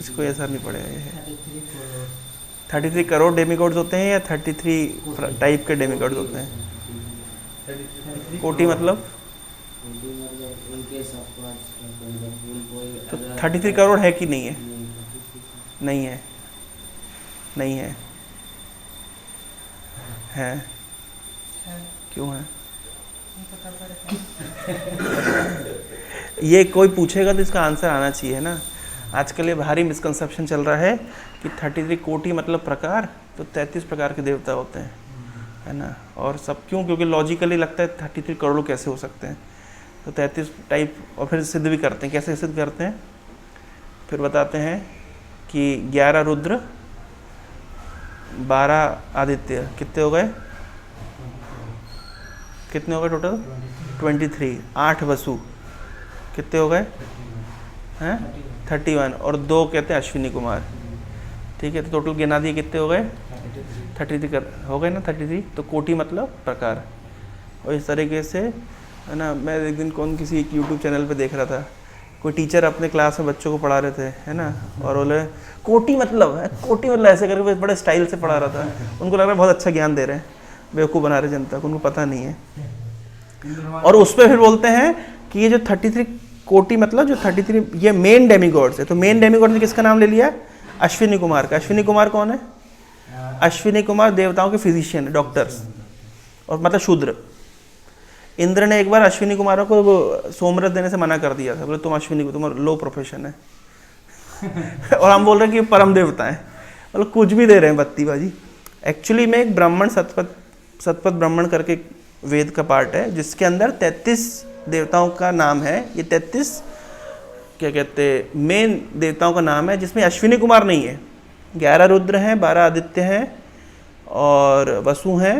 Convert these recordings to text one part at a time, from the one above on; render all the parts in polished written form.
इसको असर नहीं पड़ेगा। ये 33 करोड़ डेमिगॉड्स होते हैं या 33 टाइप के डेमिगॉड्स होते हैं? कोटि मतलब तो 33 करोड़ है कि नहीं है? नहीं है, नहीं है, है। क्यों है? ये कोई पूछेगा तो इसका आंसर आना चाहिए ना। आजकल ये भारी मिसकंसेप्शन चल रहा है कि 33 कोटि मतलब प्रकार, तो 33 प्रकार के देवता होते हैं, है ना। और सब क्यों? क्योंकि लॉजिकली लगता है 33 करोड़ कैसे हो सकते हैं, तो 33 टाइप। और फिर सिद्ध भी करते हैं। कैसे सिद्ध करते हैं? फिर बताते हैं कि 11 रुद्र, 12 आदित्य, कितने हो गए? कितने हो गए टोटल? 23। 8 वसु, कितने हो गए हैं? 31। और 2 कहते हैं अश्विनी कुमार, ठीक है। तो टोटल गिना दिए, कितने हो गए? 33 हो गए ना, 33। तो कोटि मतलब प्रकार। और इस तरीके से, है ना। मैं एक दिन किसी एक यूट्यूब चैनल पे देख रहा था, कोई टीचर अपने क्लास में बच्चों को पढ़ा रहे थे, है ना। और बोले कोटि मतलब है, कोटि मतलब ऐसे करके बड़े स्टाइल से पढ़ा रहा था। उनको लग रहा है बहुत अच्छा ज्ञान दे रहे हैं, बेवकूफ़ बना रहे जनता को, उनको पता नहीं है। और उस पर फिर बोलते हैं कि ये जो 33 कोटि मतलब जो 33 ये मेन डेमिगॉड्स है। तो मेन डेमिगॉड ने किसका नाम ले लिया? अश्विनी कुमार का। अश्विनी कुमार कौन है? अश्विनी कुमार देवताओं के फिजिशियन, डॉक्टर्स, और मतलब शूद्र। इंद्र ने एक बार अश्विनी कुमारों को सोमरस देने से मना कर दिया था, बोले तुम अश्विनी को, तुम्हारा लो प्रोफेशन है। और हम बोल रहे हैं कि परम देवता है, मतलब कुछ भी दे रहे हैं बत्तीबाजी। एक्चुअली में एक ब्राह्मण सतपथ ब्राह्मण करके वेद का पार्ट है, जिसके अंदर 33 देवताओं का नाम है। ये 33 क्या कहते हैं मेन देवताओं का नाम है, जिसमें अश्विनी कुमार नहीं है। 11 रुद्र हैं, 12 आदित्य हैं और वसु हैं,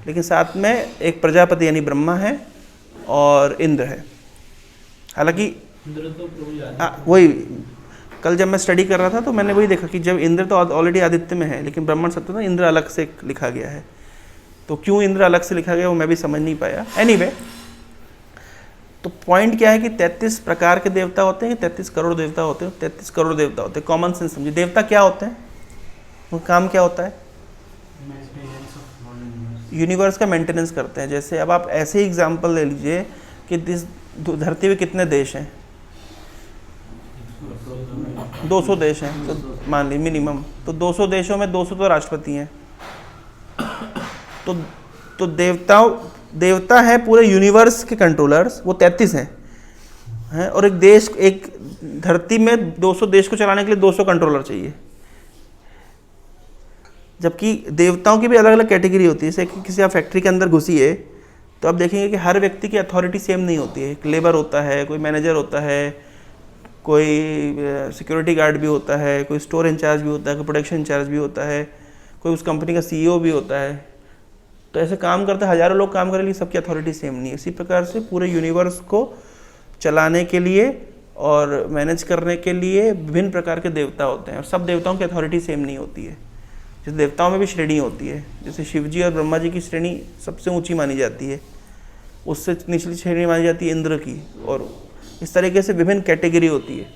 लेकिन साथ में एक प्रजापति यानी ब्रह्मा है और इंद्र है। हालांकि वही कल जब मैं स्टडी कर रहा था तो मैंने वही देखा कि जब इंद्र तो ऑलरेडी आदित्य में है, लेकिन ब्राह्मण सत्य में इंद्र अलग से लिखा गया है। तो क्यों इंद्र अलग से लिखा गया वो मैं भी समझ नहीं पाया। एनीवे, तो पॉइंट क्या है कि 33 प्रकार के देवता होते हैं, 33 करोड़ देवता होते हैं, 33 करोड़ देवता होते हैं। कॉमन सेंस समझिए, देवता क्या होते हैं, उनका काम क्या होता है? यूनिवर्स का मेंटेनेंस करते हैं। जैसे अब आप ऐसे ही एग्जांपल ले लीजिए कि इस धरती में कितने देश हैं? 200 देश हैं, तो मान ली मिनिमम, तो 200 देशों में 200 तो राष्ट्रपति हैं। तो देवता है पूरे यूनिवर्स के कंट्रोलर्स, वो 33 हैं। और एक धरती में 200 देश को चलाने के लिए 200 कंट्रोलर चाहिए। जबकि देवताओं की भी अलग अलग कैटेगरी होती है। जैसे किसी आप फैक्ट्री के अंदर घुसिए तो आप देखेंगे कि हर व्यक्ति की अथॉरिटी सेम नहीं होती है। एक लेबर होता है, कोई मैनेजर होता है, कोई सिक्योरिटी गार्ड भी होता है, कोई स्टोर इंचार्ज भी होता है, कोई प्रोडक्शन इंचार्ज भी होता है, कोई उस कंपनी का CEO भी होता है। तो ऐसे काम करते हज़ारों लोग काम करेंगे, सबकी अथॉरिटी सेम नहीं है। इसी प्रकार से पूरे यूनिवर्स को चलाने के लिए और मैनेज करने के लिए विभिन्न प्रकार के देवता होते हैं, और सब देवताओं की अथॉरिटी सेम नहीं होती है। जैसे देवताओं में भी श्रेणी होती है, जैसे शिव जी और ब्रह्मा जी की श्रेणी सबसे ऊंची मानी जाती है, उससे निचली श्रेणी मानी जाती है इंद्र की, और इस तरीके से विभिन्न कैटेगरी होती है।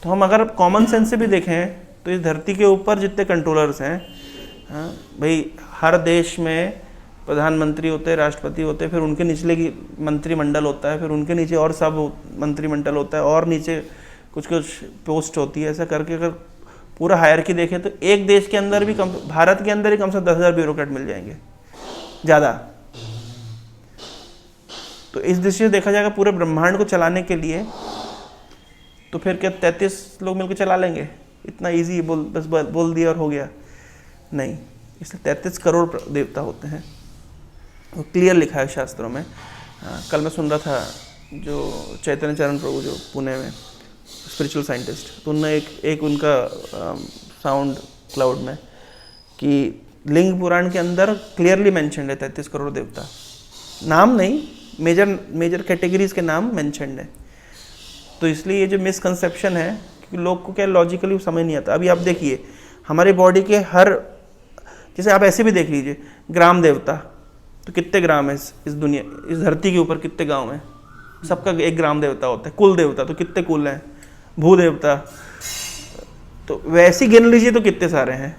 तो हम अगर कॉमन सेंस से भी देखें तो इस धरती के ऊपर जितने कंट्रोलर्स हैं, हाँ भाई, हर देश में प्रधानमंत्री होते हैं, राष्ट्रपति होते हैं, फिर उनके निचले की मंत्रिमंडल होता है, फिर उनके नीचे और सब मंत्रिमंडल होता है, और नीचे कुछ कुछ पोस्ट होती है। ऐसा करके अगर पूरा हायरकी देखें तो एक देश के अंदर भी भारत के अंदर ही कम से कम 10,000 ब्यूरोक्रेट मिल जाएंगे ज़्यादा। तो इस दृष्टि से देखा जाएगा पूरे ब्रह्मांड को चलाने के लिए, तो फिर क्या 33 लोग मिलकर चला लेंगे? इतना ईजी बस बोल दिया और हो गया? नहीं, इसलिए 33 करोड़ देवता होते हैं, वो क्लियर लिखा है शास्त्रों में। कल मैं सुन रहा था जो चैतन्य चरण प्रभु जो पुणे में स्पिरिचुअल साइंटिस्ट, तो उनने एक उनका साउंड क्लाउड में कि लिंग पुराण के अंदर क्लियरली मेंशन्ड है 33 करोड़ देवता। नाम नहीं, मेजर कैटेगरीज के नाम मेंशन्ड है। तो इसलिए ये जो मिसकंसेप्शन है कि लोग को क्या लॉजिकली समझ नहीं आता। अभी आप देखिए हमारी बॉडी के हर, जैसे आप ऐसे भी देख लीजिए ग्राम देवता, तो कितने ग्राम है इस दुनिया, इस धरती के ऊपर कितने गांव हैं, सबका एक ग्राम देवता होता है। कुल देवता तो कितने कुल हैं, भू देवता, तो वैसे गिन लीजिए तो कितने सारे हैं,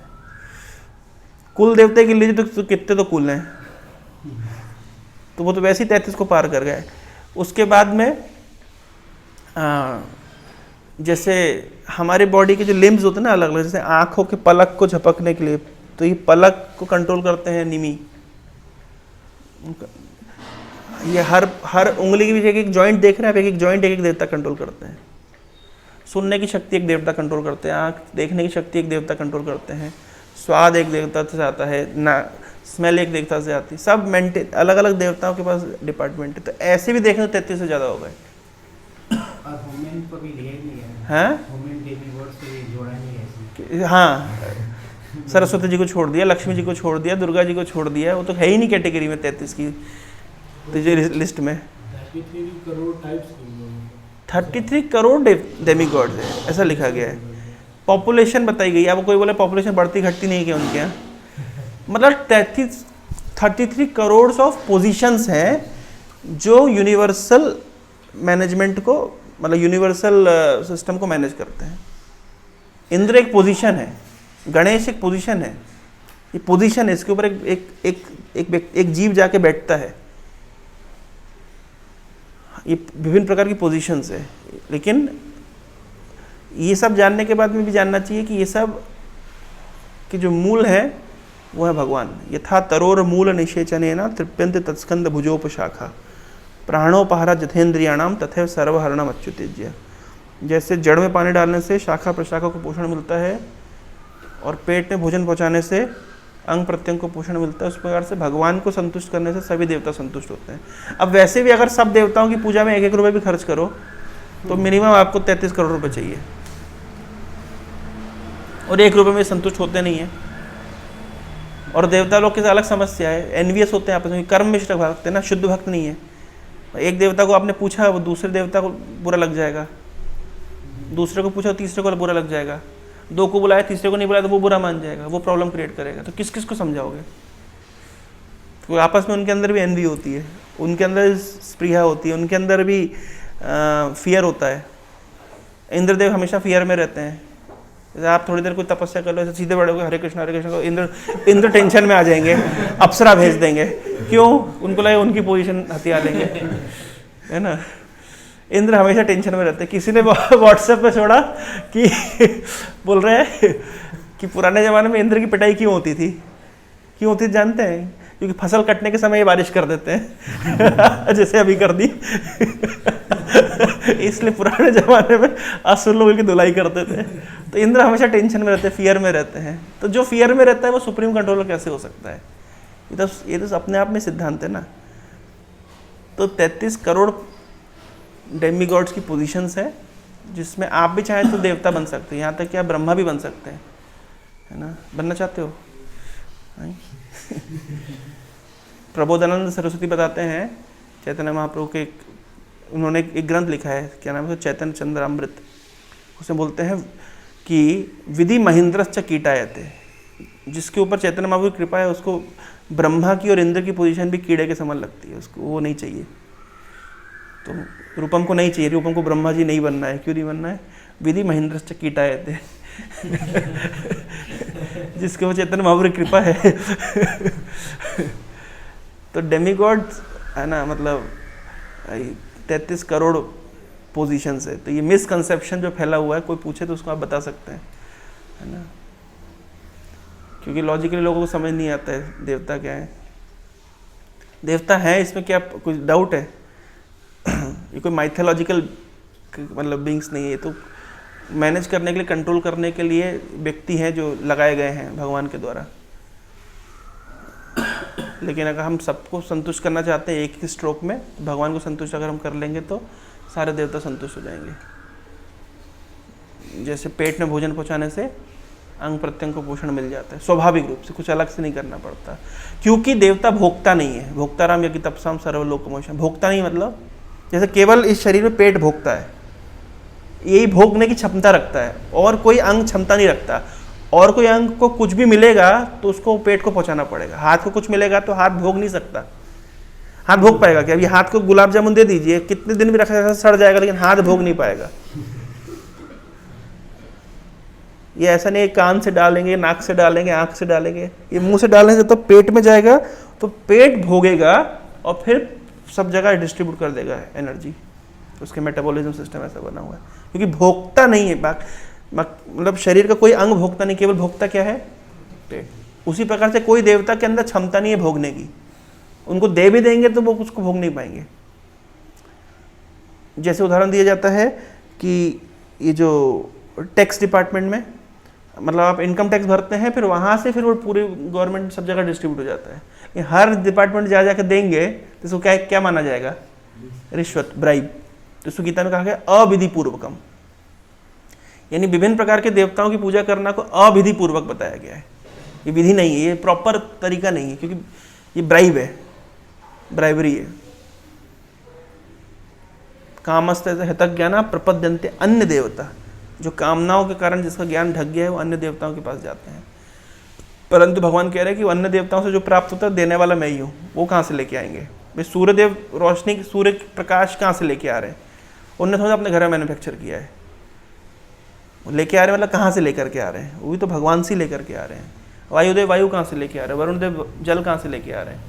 कुल देवता गिन लीजिए तो कितने तो कुल हैं, तो वो तो वैसे ही 33 को पार कर गए। उसके बाद में जैसे हमारे बॉडी के जो लिम्स होते हैं ना अलग अलग, जैसे आंखों के पलक को झपकने के लिए, तो ये पलक को कंट्रोल करते हैं निमी। ये हर उंगली के पीछे एक जॉइंट देख रहे हैं आप, एक जॉइंट एक देवता कंट्रोल करते हैं। सुनने की शक्ति एक देवता कंट्रोल करते हैं, आँख देखने की शक्ति एक देवता कंट्रोल करते हैं, स्वाद एक देवता से आता है ना, स्मेल एक देवता से आती है, सब मेंटेन अलग अलग देवताओं के पास डिपार्टमेंट है। तो ऐसे भी देखें तो 33 से ज़्यादा हो गए। हाँ, सरस्वती जी को छोड़ दिया, लक्ष्मी जी को छोड़ दिया, दुर्गा जी को छोड़ दिया, वो तो है ही नहीं कैटेगरी में 33 की लिस्ट में। 33 करोड़ डेमीगॉड्स है, ऐसा लिखा गया है। पॉपुलेशन बताई गई है। अब कोई बोले पॉपुलेशन बढ़ती घटती नहीं क्या उनके यहाँ, मतलब 33 करोड़ ऑफ पोजीशंस हैं जो यूनिवर्सल मैनेजमेंट को, मतलब यूनिवर्सल सिस्टम को मैनेज करते हैं। इंद्र एक पोजीशन है, गणेश एक पोजीशन है, ये पोजीशन है, इसके ऊपर एक जीव जाके बैठता है। ये विभिन्न प्रकार की पोजीशंस है, लेकिन ये सब जानने के बाद में भी जानना चाहिए कि ये सब के जो मूल है वो है भगवान। यथा तरोर मूल निषेचनेन तृप्यन्ते तत्स्कंद भुजोपशाखा प्राणोपहारा जथेन्द्रियाणाम तथैव सर्वहरणम अच्युतेज्य। जैसे जड़ में पानी डालने से शाखा प्रशाखा को पोषण मिलता है और पेट में भोजन पहुँचाने से अंग प्रत्यंग को पोषण मिलता है, उस प्रकार से भगवान को संतुष्ट करने से सभी देवता संतुष्ट होते हैं। अब वैसे भी अगर सब देवताओं की पूजा में 1-1 रुपये भी खर्च करो तो मिनिमम आपको 33 करोड़ रुपए चाहिए, और 1 रुपये में संतुष्ट होते नहीं है। और देवता लोग की अलग समस्या है, एनवियस होते हैं आपस में, कर्म मिश्र भक्त है ना, शुद्ध भक्त नहीं है। एक देवता को आपने पूछा, वो दूसरे देवता को बुरा लग जाएगा, दूसरे को पूछा तीसरे को बुरा लग जाएगा, 2 को बुलाया तीसरे को नहीं बुलाया तो वो बुरा मान जाएगा, वो प्रॉब्लम क्रिएट करेगा। तो किस किस को समझाओगे? तो आपस में उनके अंदर भी एनवी होती है, उनके अंदर स्प्रिया होती है, उनके अंदर भी फियर होता है। इंद्रदेव हमेशा फियर में रहते हैं। जैसे आप थोड़ी देर कोई तपस्या कर लो, ऐसे सीधे बढ़ोगे हरे कृष्ण को, इंद्र टेंशन में आ जाएंगे, अप्सरा भेज देंगे। क्यों? उनको लगे उनकी पोजीशन हथिया लेंगे, है ना। इंद्र हमेशा टेंशन में रहते हैं। किसी ने व्हाट्सएप पे छोड़ा कि बोल रहे हैं कि पुराने ज़माने में इंद्र की पिटाई क्यों होती थी? क्यों होती थी जानते हैं? क्योंकि फसल कटने के समय ये बारिश कर देते हैं जैसे अभी कर दी इसलिए पुराने ज़माने में असुर लोग की धुलाई करते थे। तो इंद्र हमेशा टेंशन में रहते हैं, फियर में रहते हैं। तो जो फियर में रहता है वो सुप्रीम कंट्रोलर कैसे हो सकता है? ये तो अपने आप में सिद्धांत है ना। तो 33 करोड़ डेमीगॉड्स की पोजीशंस है, जिसमें आप भी चाहें तो देवता बन सकते हैं, यहाँ तक कि आप ब्रह्मा भी बन सकते हैं, है ना। बनना चाहते हो? प्रबोधानंद सरस्वती बताते हैं, चैतन्य महाप्रभु के उन्होंने एक ग्रंथ लिखा है, क्या नाम है, चैतन्य चंद्रामृत। उसमें बोलते हैं कि विधि महेंद्रश्च कीटायते, जिसके ऊपर चैतन्य महाप्रभु की कृपा है उसको ब्रह्मा की और इंद्र की पोजीशन भी कीड़े के समान लगती है, उसको वो नहीं चाहिए। तो रूपम को नहीं चाहिए, रूपम को ब्रह्मा जी नहीं बनना है। क्यों नहीं बनना है? विधि महेंद्रश्च कीटायते जिसके ऊपर चैतन्य महाप्रभु की कृपा है तो डेमीगॉड्स है ना, मतलब 33 करोड़ पोजीशंस है। तो ये मिसकंसेप्शन जो फैला हुआ है, कोई पूछे तो उसको आप बता सकते हैं, है ना। क्योंकि लॉजिकली लोगों को समझ नहीं आता है देवता क्या है। देवता है, इसमें क्या कुछ डाउट है? ये कोई माइथोलॉजिकल मतलब बींग्स नहीं है, ये तो मैनेज करने के लिए, कंट्रोल करने के लिए व्यक्ति हैं जो लगाए गए हैं भगवान के द्वारा। लेकिन अगर हम सबको संतुष्ट करना चाहते हैं एक ही स्ट्रोक में, भगवान को संतुष्ट अगर हम कर लेंगे तो सारे देवता संतुष्ट हो जाएंगे। जैसे पेट में भोजन पहुंचाने से अंग प्रत्यंग को पोषण मिल जाता है स्वाभाविक रूप से, कुछ अलग से नहीं करना पड़ता। क्योंकि देवता भोक्ता नहीं है। भोक्ताराम यज्ञ तपसाम सर्वलोकमोषण। भोक्ता नहीं मतलब जैसे केवल इस शरीर में पेट भोगता है, यही भोगने की क्षमता रखता है, और कोई अंग क्षमता नहीं रखता। और कोई अंग को कुछ भी मिलेगा तो उसको पेट को पहुंचाना पड़ेगा। हाथ को कुछ मिलेगा तो हाथ भोग नहीं सकता। हाथ भोग पाएगा क्या? अभी हाथ को गुलाब जामुन दे दीजिए, कितने दिन भी रखा जाएगा सड़ जाएगा, लेकिन हाथ भोग नहीं पाएगा। ये ऐसा नहीं है कान से डालेंगे, नाक से डालेंगे, आँख से डालेंगे, ये मुंह से डालने से तो पेट में जाएगा, तो पेट भोगेगा और फिर सब जगह डिस्ट्रीब्यूट कर देगा एनर्जी। उसके मेटाबॉलिज्म सिस्टम ऐसा बना हुआ है, क्योंकि भोगता नहीं है, मतलब शरीर का कोई अंग भोगता नहीं, केवल भोगता क्या है? पेट। उसी प्रकार से कोई देवता के अंदर क्षमता नहीं है भोगने की, उनको दे भी देंगे तो वो उसको भोग नहीं पाएंगे। जैसे उदाहरण दिया जाता है कि ये जो टैक्स डिपार्टमेंट में, मतलब आप इनकम टैक्स भरते हैं, फिर वहाँ से फिर वो पूरी गवर्नमेंट सब जगह डिस्ट्रीब्यूट हो जाता है। ये हर डिपार्टमेंट जा जाकर देंगे तो इसको क्या क्या माना जाएगा? रिश्वत, ब्राइब। तो इसको गीता में कहा गया अविधि पूर्वकम, यानी विभिन्न प्रकार के देवताओं की पूजा करना को अविधि पूर्वक बताया गया है। ये विधि नहीं है, ये प्रॉपर तरीका नहीं है, क्योंकि ये ब्राइब है, ब्राइबरी है। कामस्ते हितक ज्ञाना प्रपद्यन्ते अन्य देवता, जो कामनाओं के कारण जिसका ज्ञान ढक गया है वो अन्य देवताओं के पास जाते हैं। परंतु भगवान कह रहे हैं कि अन्य देवताओं से जो प्राप्त होता है देने वाला मैं ही हूँ, वो कहाँ से लेके आएंगे भाई? सूर्यदेव रोशनी, सूर्य प्रकाश कहाँ से लेके आ रहे हैं? उन्होंने थोड़ा अपने घर में मैन्युफैक्चर किया है, लेके आ रहे हैं, मतलब कहाँ से लेकर के आ रहे हैं? वो भी तो भगवान से लेकर के आ रहे हैं। वायुदेव वायु कहाँ से लेके आ रहे हैं? वरुणदेव जल कहाँ से लेके आ रहे हैं?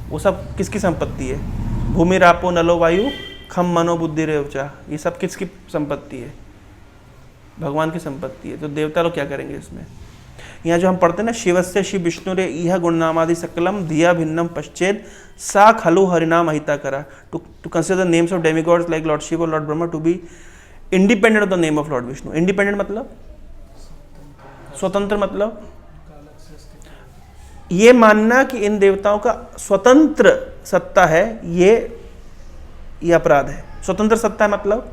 वो सब किसकी संपत्ति है? भूमि रापो नलो वायु खम मनो बुद्धि रेवचा, ये सब किसकी संपत्ति है? भगवान की संपत्ति है। तो देवता लोग क्या करेंगे इसमें? यहाँ जो हम पढ़ते हैं ना, शिवस्य शिव विष्णु रे इह गुणनामादि सकलम धिया भिन्नम पश्चेद सा खलु हरिनाम अहिता करा, to consider the names of demigods like Lord Shiva और Lord Brahma to be independent of the name of Lord Vishnu. Independent मतलब स्वतंत्र, मतलब ये मानना कि इन देवताओं का स्वतंत्र सत्ता है, ये अपराध है। स्वतंत्र सत्ता मतलब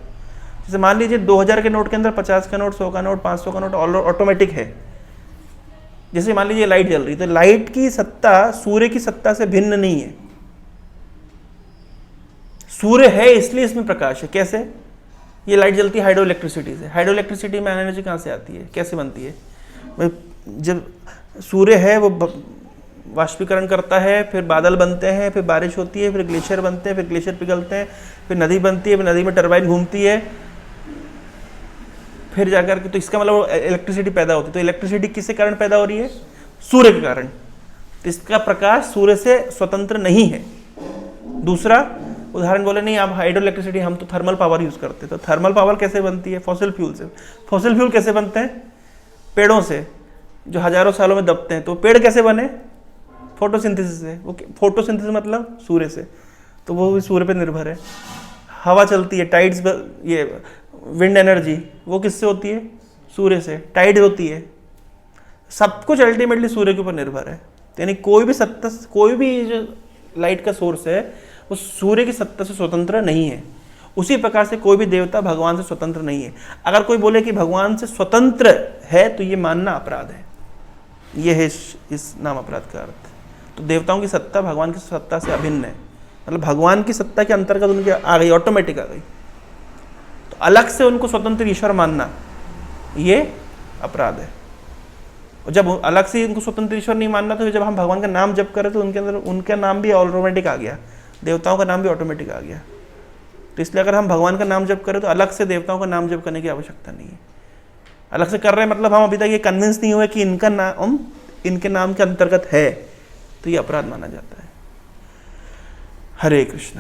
जैसे मान लीजिए 2000 के नोट के अंदर 50 का नोट, 100 का नोट, 500 का नोट ऑटोमेटिक है। जैसे मान लीजिए लाइट जल रही, तो लाइट की सत्ता सूर्य की सत्ता से भिन्न नहीं है। सूर्य है इसलिए इसमें प्रकाश है। कैसे? ये लाइट जलती है हाइड्रो इलेक्ट्रिसिटी से। हाइड्रो इलेक्ट्रिसिटी में एनर्जी कहाँ से आती है, कैसे बनती है? जब सूर्य है वो वाष्पीकरण करता है, फिर बादल बनते हैं, फिर बारिश होती है, फिर ग्लेशियर बनते हैं, फिर ग्लेशियर पिघलते हैं, फिर नदी बनती है, फिर नदी में टरबाइन घूमती है, फिर जाकर के, तो इसका मतलब इलेक्ट्रिसिटी पैदा होती है। तो इलेक्ट्रिसिटी किसके कारण पैदा हो रही है? सूर्य के कारण। तो इसका प्रकाश सूर्य से स्वतंत्र नहीं है। दूसरा उदाहरण बोले, नहीं आप हाइड्रो इलेक्ट्रिसिटी, हम तो थर्मल पावर यूज करते हैं। तो थर्मल पावर कैसे बनती है? फॉसिल फ्यूल से। फॉसिल फ्यूल कैसे बनते हैं? पेड़ों से, जो हजारों सालों में दबते हैं। तो पेड़ कैसे बने? फोटोसिंथेसिस से। वो फोटोसिंथेसिस मतलब सूर्य से, तो वो भी सूर्य पे निर्भर है। हवा चलती है, टाइड्स, ये विंड एनर्जी, वो किससे होती है? सूर्य से। टाइड होती है, सब कुछ अल्टीमेटली सूर्य के ऊपर निर्भर है। यानी कोई भी सत्ता, कोई भी जो लाइट का सोर्स है वो सूर्य की सत्ता से स्वतंत्र नहीं है। उसी प्रकार से कोई भी देवता भगवान से स्वतंत्र नहीं है। अगर कोई बोले कि भगवान से स्वतंत्र है तो ये मानना अपराध है। ये है इस नाम अपराध का अर्थ। तो देवताओं की सत्ता भगवान की सत्ता से अभिन्न है, मतलब भगवान की सत्ता के अंतर्गत उनके आ गई, ऑटोमेटिक आ गई। तो अलग से उनको स्वतंत्र ईश्वर मानना ये अपराध है। और जब अलग से उनको स्वतंत्र ईश्वर नहीं मानना, तो जब हम भगवान का नाम जप करें तो उनके अंदर उनका नाम भी ऑटोमेटिक आ गया, देवताओं का नाम भी ऑटोमेटिक आ गया। तो इसलिए अगर हम भगवान का नाम जप करें तो अलग से देवताओं का नाम जप करने की आवश्यकता नहीं है। अलग से कर रहे हैं मतलब हम अभी तक ये कन्विंस नहीं हुए कि इनका नाम इनके नाम के अंतर्गत है, तो ये अपराध माना जाता है। हरे कृष्ण।